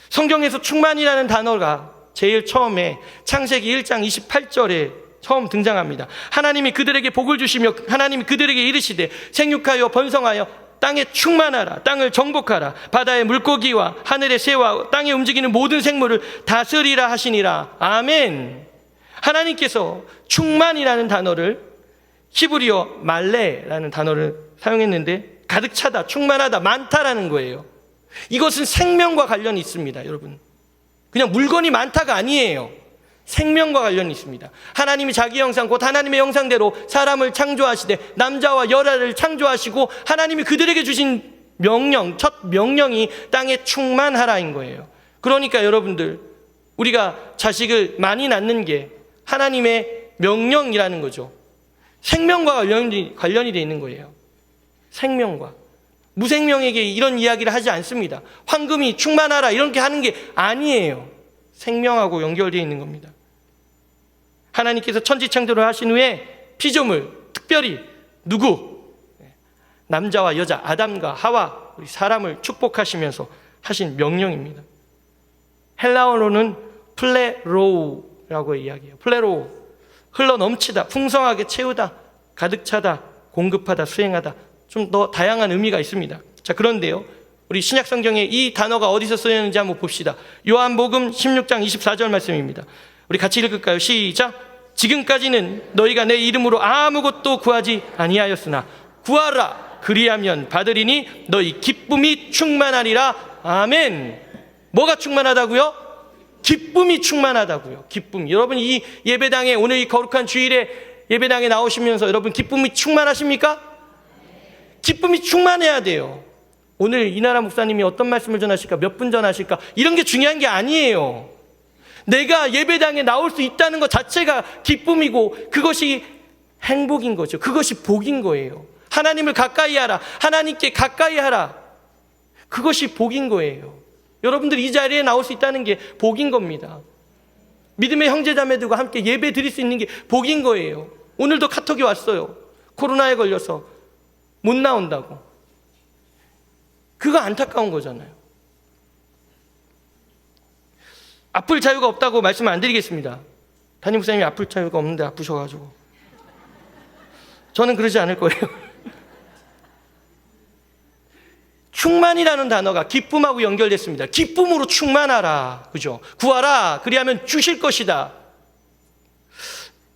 성경에서 충만이라는 단어가 제일 처음에 창세기 1장 28절에 처음 등장합니다. 하나님이 그들에게 복을 주시며 하나님이 그들에게 이르시되 생육하여 번성하여 땅에 충만하라. 땅을 정복하라. 바다의 물고기와 하늘의 새와 땅에 움직이는 모든 생물을 다스리라 하시니라. 아멘. 하나님께서 충만이라는 단어를 히브리어 말레라는 단어를 사용했는데 가득 차다, 충만하다, 많다라는 거예요. 이것은 생명과 관련이 있습니다, 여러분. 그냥 물건이 많다가 아니에요. 생명과 관련이 있습니다. 하나님이 자기 형상 곧 하나님의 형상대로 사람을 창조하시되 남자와 여자를 창조하시고 하나님이 그들에게 주신 명령, 첫 명령이 땅에 충만하라인 거예요. 그러니까 여러분들, 우리가 자식을 많이 낳는 게 하나님의 명령이라는 거죠. 생명과 관련이 되어 있는 거예요. 생명과. 무생명에게 이런 이야기를 하지 않습니다. 황금이 충만하라 이렇게 하는 게 아니에요. 생명하고 연결되어 있는 겁니다. 하나님께서 천지창조를 하신 후에 피조물, 특별히 누구? 남자와 여자, 아담과 하와, 우리 사람을 축복하시면서 하신 명령입니다. 헬라어로는 플레로우라고 이야기해요. 플레로우, 흘러 넘치다, 풍성하게 채우다, 가득 차다, 공급하다, 수행하다. 좀 더 다양한 의미가 있습니다. 자, 그런데요, 우리 신약 성경에 이 단어가 어디서 쓰였는지 한번 봅시다. 요한복음 16장 24절 말씀입니다. 우리 같이 읽을까요? 시작. 지금까지는 너희가 내 이름으로 아무것도 구하지 아니하였으나 구하라, 그리하면 받으리니 너희 기쁨이 충만하리라. 아멘. 뭐가 충만하다고요? 기쁨이 충만하다고요. 기쁨. 여러분, 이 예배당에, 오늘 이 거룩한 주일에 예배당에 나오시면서 여러분 기쁨이 충만하십니까? 기쁨이 충만해야 돼요. 오늘 이나라 목사님이 어떤 말씀을 전하실까, 몇 분 전하실까, 이런 게 중요한 게 아니에요. 내가 예배당에 나올 수 있다는 것 자체가 기쁨이고 그것이 행복인 거죠. 그것이 복인 거예요. 하나님을 가까이 하라, 하나님께 가까이 하라, 그것이 복인 거예요. 여러분들 이 자리에 나올 수 있다는 게 복인 겁니다. 믿음의 형제자매들과 함께 예배 드릴 수 있는 게 복인 거예요. 오늘도 카톡이 왔어요. 코로나에 걸려서 못 나온다고. 그거 안타까운 거잖아요. 아플 자유가 없다고 말씀 안 드리겠습니다. 담임 목사님이 아플 자유가 없는데 아프셔가지고. 저는 그러지 않을 거예요. 충만이라는 단어가 기쁨하고 연결됐습니다. 기쁨으로 충만하라. 그죠? 구하라. 그리하면 주실 것이다.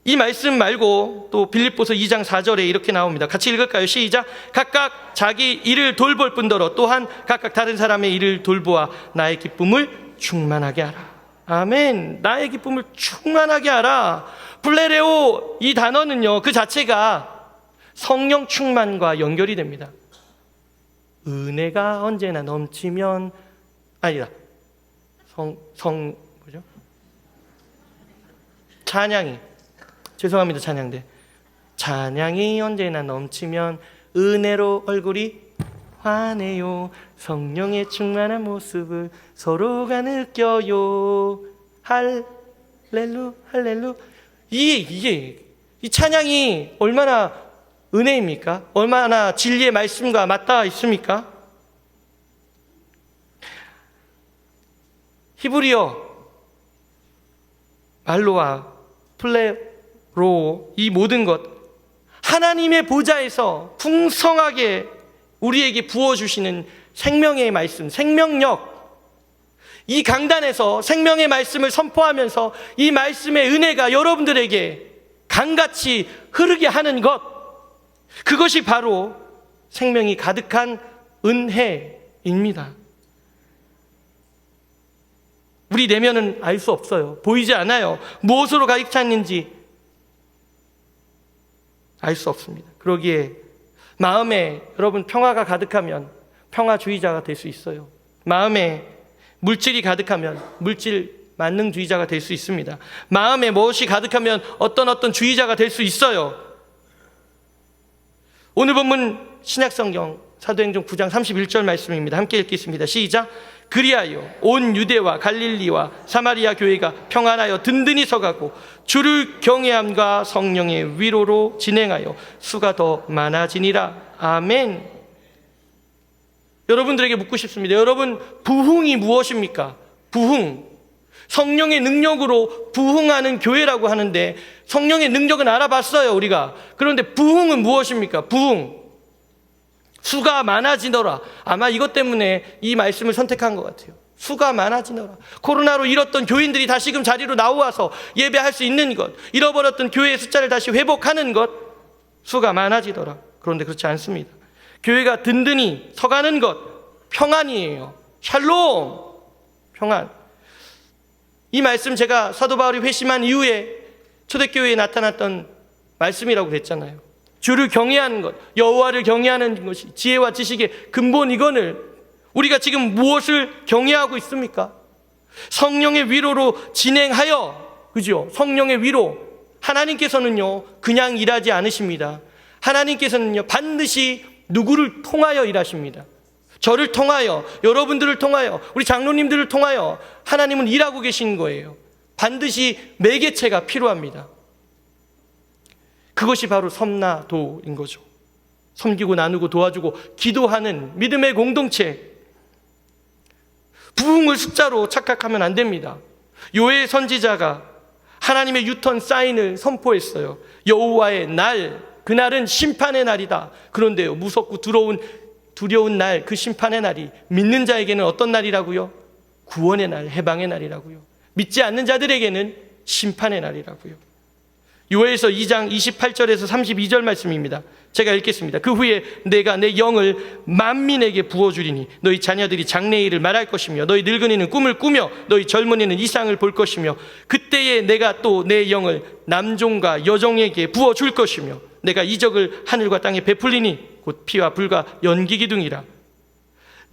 이 말씀 말고 또 빌립보서 2장 4절에 이렇게 나옵니다. 같이 읽을까요? 시작. 각각 자기 일을 돌볼 뿐더러 또한 각각 다른 사람의 일을 돌보아 나의 기쁨을 충만하게 하라. 아멘. 나의 기쁨을 충만하게 하라. 플레레오, 이 단어는요, 그 자체가 성령 충만과 연결이 됩니다. 은혜가 언제나 넘치면, 아니다, 뭐죠? 찬양이 언제나 넘치면 은혜로 얼굴이 환해요. 성령의 충만한 모습을 서로가 느껴요. 할렐루. 이 찬양이 얼마나 은혜입니까? 얼마나 진리의 말씀과 맞닿아 있습니까? 히브리어 말로와 플레로, 이 모든 것, 하나님의 보좌에서 풍성하게 우리에게 부어주시는 생명의 말씀, 생명력, 이 강단에서 생명의 말씀을 선포하면서 이 말씀의 은혜가 여러분들에게 강같이 흐르게 하는 것, 그것이 바로 생명이 가득한 은혜입니다. 우리 내면은 알 수 없어요. 보이지 않아요. 무엇으로 가득 찼는지 알 수 없습니다. 그러기에 마음에 여러분 평화가 가득하면 평화주의자가 될 수 있어요. 마음에 물질이 가득하면 물질 만능주의자가 될 수 있습니다. 마음에 무엇이 가득하면 어떤 주의자가 될 수 있어요. 오늘 본문 신약성경 사도행전 9장 31절 말씀입니다. 함께 읽겠습니다. 시작. 그리하여 온 유대와 갈릴리와 사마리아 교회가 평안하여 든든히 서가고 주를 경외함과 성령의 위로로 진행하여 수가 더 많아지니라. 아멘. 여러분들에게 묻고 싶습니다. 여러분, 부흥이 무엇입니까? 부흥. 성령의 능력으로 부흥하는 교회라고 하는데 성령의 능력은 알아봤어요, 우리가. 그런데 부흥은 무엇입니까? 부흥. 수가 많아지더라. 아마 이것 때문에 이 말씀을 선택한 것 같아요. 수가 많아지더라. 코로나로 잃었던 교인들이 다시금 자리로 나와서 예배할 수 있는 것, 잃어버렸던 교회의 숫자를 다시 회복하는 것, 수가 많아지더라. 그런데 그렇지 않습니다. 교회가 든든히 서가는 것, 평안이에요. 샬롬, 평안. 이 말씀 제가 사도 바울이 회심한 이후에 초대교회에 나타났던 말씀이라고 그랬잖아요. 주를 경외하는 것, 여호와를 경외하는 것이 지혜와 지식의 근본이거늘 우리가 지금 무엇을 경외하고 있습니까? 성령의 위로로 진행하여, 그죠? 성령의 위로. 하나님께서는요, 그냥 일하지 않으십니다. 하나님께서는요, 반드시 누구를 통하여 일하십니다. 저를 통하여, 여러분들을 통하여, 우리 장로님들을 통하여 하나님은 일하고 계신 거예요. 반드시 매개체가 필요합니다. 그것이 바로 섬나도인 거죠. 섬기고 나누고 도와주고 기도하는 믿음의 공동체. 부흥을 숫자로 착각하면 안 됩니다. 요엘 선지자가 하나님의 유턴 사인을 선포했어요. 여호와의 날, 그날은 심판의 날이다. 그런데요, 무섭고 두려운 날, 그 심판의 날이 믿는 자에게는 어떤 날이라고요? 구원의 날, 해방의 날이라고요. 믿지 않는 자들에게는 심판의 날이라고요. 요엘서 2장 28절에서 32절 말씀입니다. 제가 읽겠습니다. 그 후에 내가 내 영을 만민에게 부어주리니 너희 자녀들이 장래일을 말할 것이며 너희 늙은이는 꿈을 꾸며 너희 젊은이는 이상을 볼 것이며 그때에 내가 또 내 영을 남종과 여종에게 부어줄 것이며 내가 이적을 하늘과 땅에 베풀리니 곧 피와 불과 연기 기둥이라.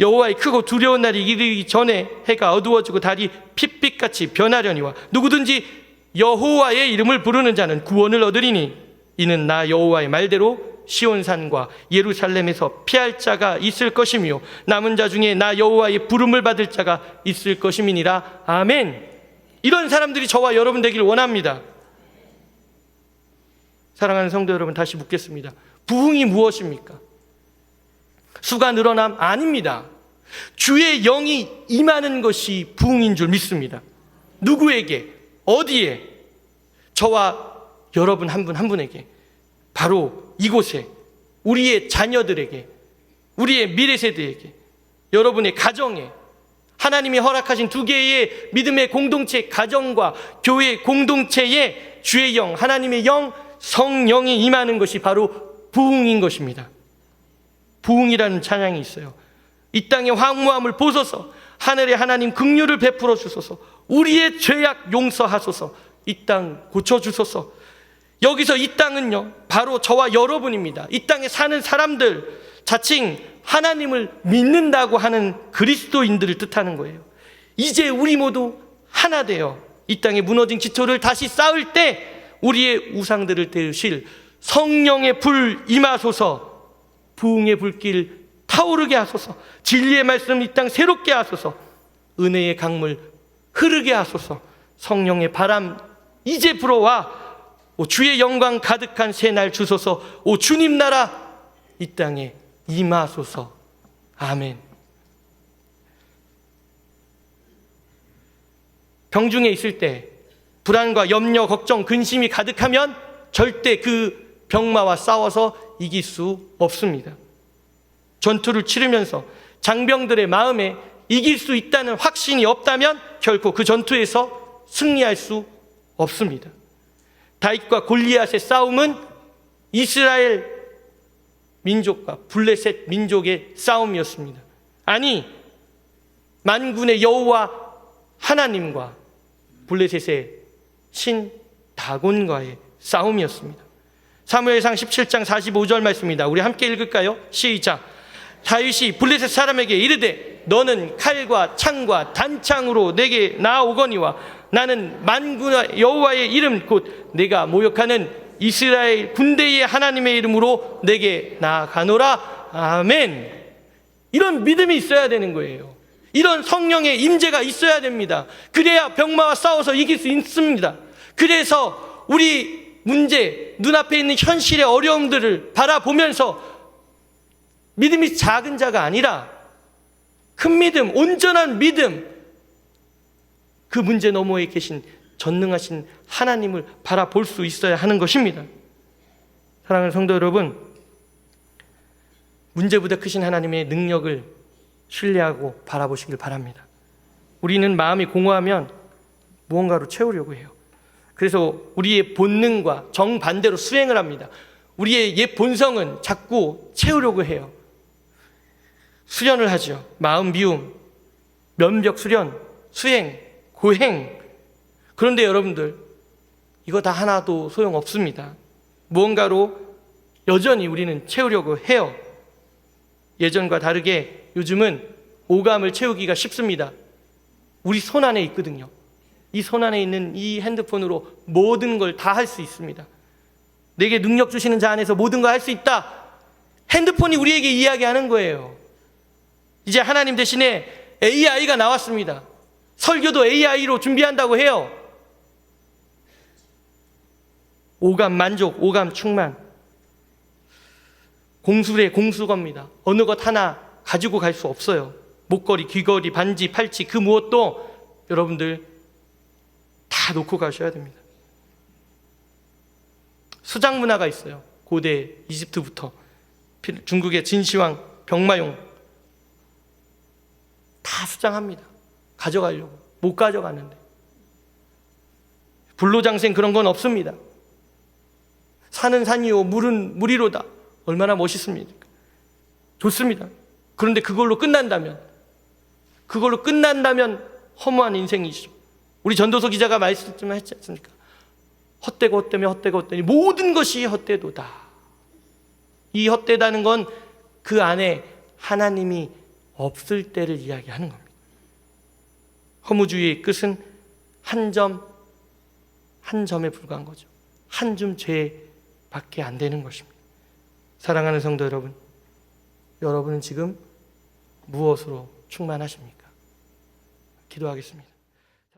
여호와의 크고 두려운 날이 이르기 전에 해가 어두워지고 달이 핏빛같이 변하려니와 누구든지 여호와의 이름을 부르는 자는 구원을 얻으리니 이는 나 여호와의 말대로 시온산과 예루살렘에서 피할 자가 있을 것이며 남은 자 중에 나 여호와의 부름을 받을 자가 있을 것임이니라. 아멘. 이런 사람들이 저와 여러분 되기를 원합니다. 사랑하는 성도 여러분, 다시 묻겠습니다. 부흥이 무엇입니까? 수가 늘어남? 아닙니다. 주의 영이 임하는 것이 부흥인 줄 믿습니다. 누구에게? 어디에? 저와 여러분 한 분 한 분에게, 바로 이곳에, 우리의 자녀들에게, 우리의 미래 세대에게, 여러분의 가정에, 하나님이 허락하신 두 개의 믿음의 공동체, 가정과 교회 공동체에 주의 영, 하나님의 영, 성령이 임하는 것이 바로 부흥인 것입니다. 부흥이라는 찬양이 있어요. 이 땅의 황무함을 보소서, 하늘에 하나님 긍휼을 베풀어 주소서, 우리의 죄악 용서하소서, 이 땅 고쳐주소서. 여기서 이 땅은요, 바로 저와 여러분입니다. 이 땅에 사는 사람들, 자칭 하나님을 믿는다고 하는 그리스도인들을 뜻하는 거예요. 이제 우리 모두 하나 되어 이 땅에 무너진 기초를 다시 쌓을 때 우리의 우상들을 태우실 성령의 불 임하소서, 부흥의 불길 타오르게 하소서, 진리의 말씀 이 땅 새롭게 하소서, 은혜의 강물 흐르게 하소서, 성령의 바람 이제 불어와 오 주의 영광 가득한 새날 주소서, 오 주님 나라 이 땅에 임하소서. 아멘. 병중에 있을 때 불안과 염려, 걱정, 근심이 가득하면 절대 그 병마와 싸워서 이길 수 없습니다. 전투를 치르면서 장병들의 마음에 이길 수 있다는 확신이 없다면 결코 그 전투에서 승리할 수 없습니다. 다윗과 골리앗의 싸움은 이스라엘 민족과 블레셋 민족의 싸움이었습니다. 아니, 만군의 여호와 하나님과 블레셋의 신 다곤과의 싸움이었습니다. 사무엘상 17장 45절 말씀입니다. 우리 함께 읽을까요? 시작. 다윗이 블레셋 사람에게 이르되 너는 칼과 창과 단창으로 내게 나아오거니와 나는 만군의 여호와의 이름 곧 내가 모욕하는 이스라엘 군대의 하나님의 이름으로 내게 나아가노라. 아멘. 이런 믿음이 있어야 되는 거예요. 이런 성령의 임재가 있어야 됩니다. 그래야 병마와 싸워서 이길 수 있습니다. 그래서 우리 문제, 눈앞에 있는 현실의 어려움들을 바라보면서 믿음이 작은 자가 아니라 큰 믿음, 온전한 믿음, 그 문제 너머에 계신 전능하신 하나님을 바라볼 수 있어야 하는 것입니다. 사랑하는 성도 여러분, 문제보다 크신 하나님의 능력을 신뢰하고 바라보시길 바랍니다. 우리는 마음이 공허하면 무언가로 채우려고 해요. 그래서 우리의 본능과 정반대로 수행을 합니다. 우리의 옛 본성은 자꾸 채우려고 해요. 수련을 하죠. 마음 비움, 면벽 수련, 수행, 고행, 그런데 여러분들, 이거 다 하나도 소용없습니다. 무언가로 여전히 우리는 채우려고 해요. 예전과 다르게 요즘은 오감을 채우기가 쉽습니다. 우리 손 안에 있거든요. 이 손 안에 있는 이 핸드폰으로 모든 걸 다 할 수 있습니다. 내게 능력 주시는 자 안에서 모든 걸 할 수 있다. 핸드폰이 우리에게 이야기하는 거예요. 이제 하나님 대신에 AI가 나왔습니다. 설교도 AI로 준비한다고 해요. 오감 만족, 오감 충만. 공술의 공수겁니다. 어느 것 하나 가지고 갈 수 없어요. 목걸이, 귀걸이, 반지, 팔찌, 그 무엇도 여러분들 다 놓고 가셔야 됩니다. 수장 문화가 있어요. 고대 이집트부터 중국의 진시황, 병마용 다 수장합니다. 가져가려고. 못 가져가는데. 불로장생 그런 건 없습니다. 산은 산이요 물은 물이로다. 얼마나 멋있습니까? 좋습니다. 그런데 그걸로 끝난다면 허무한 인생이죠. 우리 전도서 기자가 말씀했지 않습니까? 헛되고 헛되며 헛되고 헛되니 모든 것이 헛되도다. 이 헛되다는 건 그 안에 하나님이 없을 때를 이야기하는 겁니다. 허무주의의 끝은 한 점에 불과한 거죠. 한 줌 죄밖에 안 되는 것입니다. 사랑하는 성도 여러분, 여러분은 지금 무엇으로 충만하십니까? 기도하겠습니다.